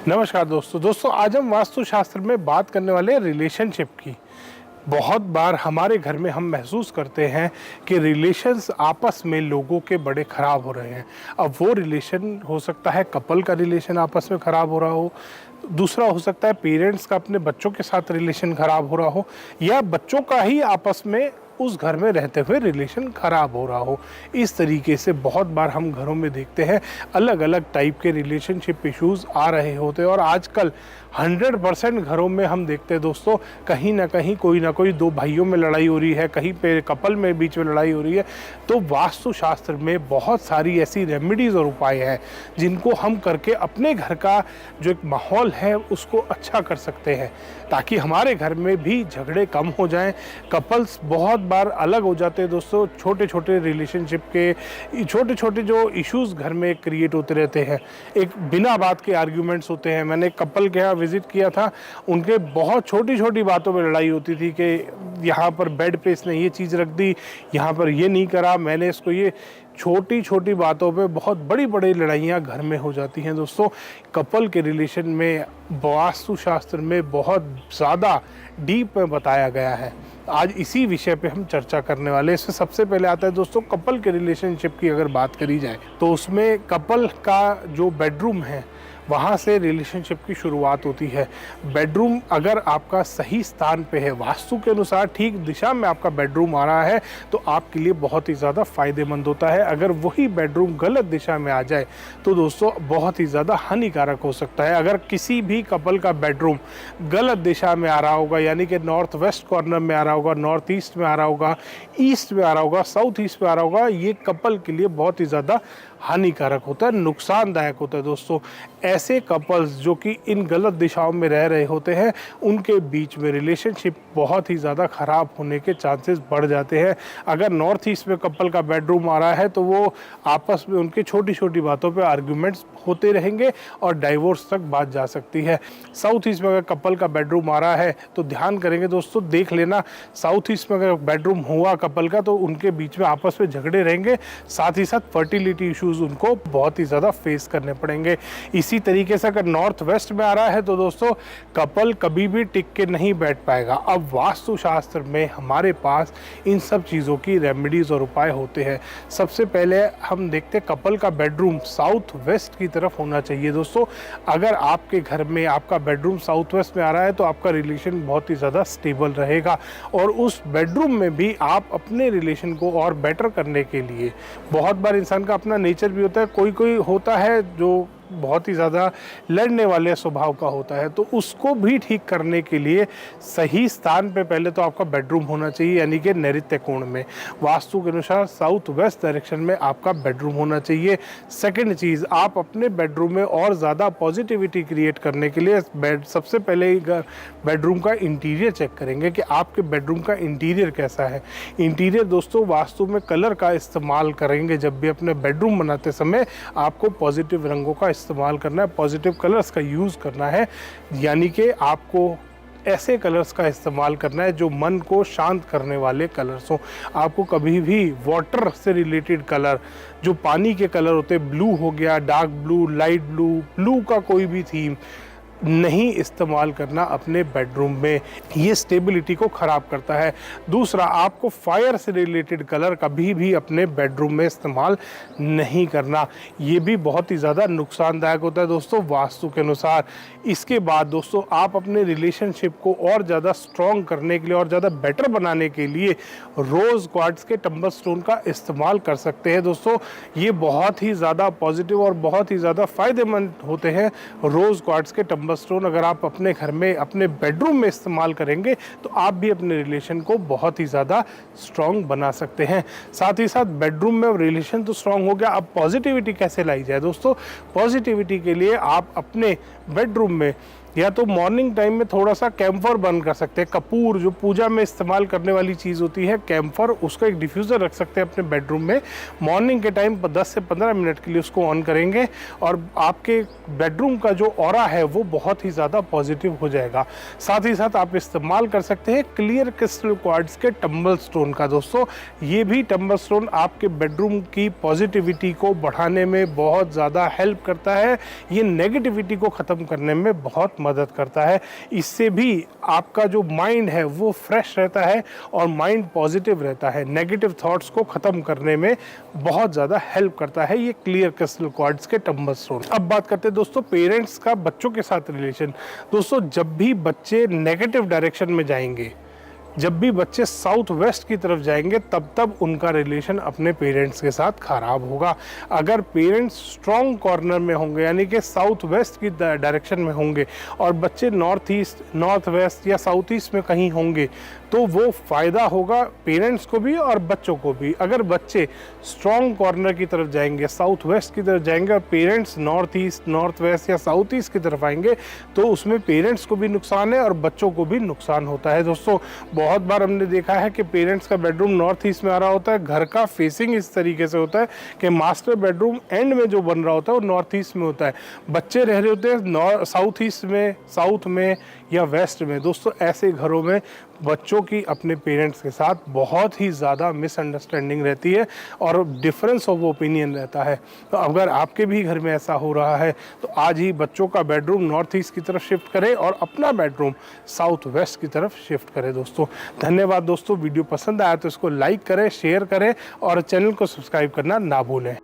नमस्कार दोस्तों आज हम वास्तुशास्त्र में बात करने वाले हैं रिलेशनशिप की। बहुत बार हमारे घर में हम महसूस करते हैं कि रिलेशंस आपस में लोगों के बड़े ख़राब हो रहे हैं। अब वो रिलेशन हो सकता है कपल का रिलेशन आपस में ख़राब हो रहा हो, दूसरा हो सकता है पेरेंट्स का अपने बच्चों के साथ रिलेशन ख़राब हो रहा हो, या बच्चों का ही आपस में उस घर में रहते हुए रिलेशन ख़राब हो रहा हो। इस तरीके से बहुत बार हम घरों में देखते हैं अलग अलग टाइप के रिलेशनशिप इश्यूज़ आ रहे होते हैं। और आजकल 100% घरों में हम देखते हैं दोस्तों, कहीं ना कहीं कोई ना कोई दो भाइयों में लड़ाई हो रही है, कहीं पे कपल में बीच में लड़ाई हो रही है। तो वास्तुशास्त्र में बहुत सारी ऐसी रेमेडीज़ और उपाय हैं जिनको हम करके अपने घर का जो एक माहौल है उसको अच्छा कर सकते हैं, ताकि हमारे घर में भी झगड़े कम हो जाएं। कपल्स बहुत बार अलग हो जाते हैं दोस्तों, छोटे छोटे रिलेशनशिप के छोटे छोटे जो इश्यूज़ घर में क्रिएट होते रहते हैं, एक बिना बात के आर्ग्यूमेंट्स होते हैं। मैंने कपल के यहाँ विजिट किया था, उनके बहुत छोटी छोटी बातों में लड़ाई होती थी कि यहाँ पर बेड पे इसने ये चीज़ रख दी, यहाँ पर ये नहीं करा, मैंने इसको ये छोटी छोटी बातों पे बहुत बड़ी बड़ी लड़ाइयाँ घर में हो जाती हैं दोस्तों। कपल के रिलेशन में वास्तुशास्त्र में बहुत ज़्यादा डीप में बताया गया है। आज इसी विषय पे हम चर्चा करने वाले हैं। इसमें सबसे पहले आता है दोस्तों कपल के रिलेशनशिप की अगर बात करी जाए तो उसमें कपल का जो बेडरूम है वहाँ से रिलेशनशिप की शुरुआत होती है। बेडरूम अगर आपका सही स्थान पे है, वास्तु के अनुसार ठीक दिशा में आपका बेडरूम आ रहा है, तो आपके लिए बहुत ही ज़्यादा फ़ायदेमंद होता है। अगर वही बेडरूम गलत दिशा में आ जाए तो दोस्तों बहुत ही ज़्यादा हानिकारक हो सकता है। अगर किसी भी कपल का बेडरूम गलत दिशा में आ रहा होगा, यानी कि नॉर्थ वेस्ट कॉर्नर में आ रहा होगा, नॉर्थ ईस्ट में आ रहा होगा, ईस्ट में आ रहा होगा, साउथ ईस्ट में आ रहा होगा, ये कपल के लिए बहुत ही ज़्यादा हानिकारक होता है, नुकसानदायक होता है दोस्तों। ऐसे कपल्स जो कि इन गलत दिशाओं में रह रहे होते हैं, उनके बीच में रिलेशनशिप बहुत ही ज़्यादा ख़राब होने के चांसेस बढ़ जाते हैं। अगर नॉर्थ ईस्ट में कपल का बेडरूम आ रहा है तो वो आपस में उनके छोटी छोटी बातों पे आर्ग्यूमेंट्स होते रहेंगे और डाइवोर्स तक बात जा सकती है। साउथ ईस्ट में अगर कपल का बेडरूम आ रहा है तो ध्यान करेंगे दोस्तों, देख लेना, साउथ ईस्ट में अगर बेडरूम हुआ कपल का तो उनके बीच में आपस में झगड़े रहेंगे, साथ ही साथ फर्टिलिटी इशूज़ उनको बहुत ही ज़्यादा फेस करने पड़ेंगे। इसी तरीके से अगर नॉर्थ वेस्ट में आ रहा है तो दोस्तों कपल कभी भी टिक के नहीं बैठ पाएगा। अब वास्तुशास्त्र में हमारे पास इन सब चीज़ों की रेमेडीज़ और उपाय होते हैं। सबसे पहले हम देखते हैं कपल का बेडरूम साउथ वेस्ट की तरफ होना चाहिए दोस्तों। अगर आपके घर में आपका बेडरूम साउथ वेस्ट में आ रहा है तो आपका रिलेशन बहुत ही ज़्यादा स्टेबल रहेगा, और उस बेडरूम में भी आप अपने रिलेशन को और बेटर करने के लिए, बहुत बार इंसान का अपना नेचर भी होता है, कोई कोई होता है जो बहुत ही ज़्यादा लड़ने वाले स्वभाव का होता है, तो उसको भी ठीक करने के लिए सही स्थान पे पहले तो आपका बेडरूम होना चाहिए, यानी कि नैऋत्य कोण में, वास्तु के अनुसार साउथ वेस्ट डायरेक्शन में आपका बेडरूम होना चाहिए। सेकंड चीज़, आप अपने बेडरूम में और ज़्यादा पॉजिटिविटी क्रिएट करने के लिए सबसे पहले बेडरूम का इंटीरियर चेक करेंगे कि आपके बेडरूम का इंटीरियर कैसा है। इंटीरियर दोस्तों वास्तु में कलर का इस्तेमाल करेंगे। जब भी अपने बेडरूम बनाते समय आपको पॉजिटिव रंगों का इस्तेमाल करना है, पॉजिटिव कलर्स का यूज़ करना है, यानी कि आपको ऐसे कलर्स का इस्तेमाल करना है जो मन को शांत करने वाले कलर्स हों। आपको कभी भी वाटर से रिलेटेड कलर, जो पानी के कलर होते हैं, ब्लू हो गया, dark blue, light blue, blue का कोई भी थीम नहीं इस्तेमाल करना अपने बेडरूम में, ये स्टेबिलिटी को ख़राब करता है। दूसरा, आपको फायर से रिलेटेड कलर कभी भी अपने बेडरूम में इस्तेमाल नहीं करना, ये भी बहुत ही ज़्यादा नुकसानदायक होता है दोस्तों वास्तु के अनुसार। इसके बाद दोस्तों आप अपने रिलेशनशिप को और ज़्यादा स्ट्रॉन्ग करने के लिए और ज़्यादा बेटर बनाने के लिए रोज़ क्वार्ट्ज के टंबल स्टोन का इस्तेमाल कर सकते हैं दोस्तों। ये बहुत ही ज़्यादा पॉजिटिव और बहुत ही ज़्यादा फ़ायदेमंद होते हैं। रोज़ क्वार्ट्ज के टंबल स्टोन अगर आप अपने घर में अपने बेडरूम में इस्तेमाल करेंगे तो आप भी अपने रिलेशन को बहुत ही ज़्यादा स्ट्रॉन्ग बना सकते हैं। साथ ही साथ बेडरूम में रिलेशन तो स्ट्रॉन्ग हो गया, अब पॉजिटिविटी कैसे लाई जाए दोस्तों। पॉजिटिविटी के लिए आप अपने बेडरूम में या तो मॉर्निंग टाइम में थोड़ा सा कैम्फर बर्न कर सकते हैं। कपूर जो पूजा में इस्तेमाल करने वाली चीज़ होती है कैम्फर, उसका एक डिफ्यूज़र रख सकते हैं अपने बेडरूम में। मॉर्निंग के टाइम 10 से 15 मिनट के लिए उसको ऑन करेंगे और आपके बेडरूम का जो ऑरा है वो बहुत ही ज़्यादा पॉजिटिव हो जाएगा। साथ ही साथ आप इस्तेमाल कर सकते हैं क्लियर क्रिस्टल क्वार्ट्ज के टंबल स्टोन का। दोस्तों ये भी टंबल स्टोन आपके बेडरूम की पॉजिटिविटी को बढ़ाने में बहुत ज़्यादा हेल्प करता है। ये नेगेटिविटी को ख़त्म करने में बहुत मदद करता है। इससे भी आपका जो माइंड है वो फ्रेश रहता है और माइंड पॉजिटिव रहता है। नेगेटिव थॉट्स को ख़त्म करने में बहुत ज़्यादा हेल्प करता है ये क्लियर क्रिस्टल क्वार्ट्ज के टंबल स्टोन। अब बात करते हैं दोस्तों पेरेंट्स का बच्चों के साथ रिलेशन। दोस्तों जब भी बच्चे नेगेटिव डायरेक्शन में जाएंगे, जब भी बच्चे साउथ वेस्ट की तरफ जाएंगे, तब उनका रिलेशन अपने पेरेंट्स के साथ खराब होगा। अगर पेरेंट्स स्ट्रॉन्ग कॉर्नर में होंगे यानी कि साउथ वेस्ट की डायरेक्शन में होंगे और बच्चे नॉर्थ ईस्ट, नॉर्थ वेस्ट या साउथ ईस्ट में कहीं होंगे तो वो फ़ायदा होगा पेरेंट्स को भी और बच्चों को भी। अगर बच्चे स्ट्रॉन्ग कॉर्नर की तरफ जाएंगे, साउथ वेस्ट की तरफ जाएंगे और parents north east, north west या साउथ ईस्ट की तरफ आएंगे तो उसमें पेरेंट्स को भी नुकसान है और बच्चों को भी नुकसान होता है। दोस्तों बहुत बार हमने देखा है कि पेरेंट्स का बेडरूम नॉर्थ ईस्ट में आ रहा होता है, घर का फेसिंग इस तरीके से होता है कि मास्टर बेडरूम एंड में जो बन रहा होता है वो नॉर्थ ईस्ट में होता है, बच्चे रह रहे होते हैं साउथ ईस्ट में, साउथ में या वेस्ट में। दोस्तों ऐसे घरों में बच्चों की अपने पेरेंट्स के साथ बहुत ही ज़्यादा मिसअंडरस्टैंडिंग रहती है और डिफरेंस ऑफ ओपिनियन रहता है। तो अगर आपके भी घर में ऐसा हो रहा है तो आज ही बच्चों का बेडरूम नॉर्थ ईस्ट की तरफ शिफ्ट करें और अपना बेडरूम साउथ वेस्ट की तरफ शिफ्ट करें। दोस्तों धन्यवाद। दोस्तों वीडियो पसंद आया तो इसको लाइक करें, शेयर करें और चैनल को सब्सक्राइब करना ना भूलें।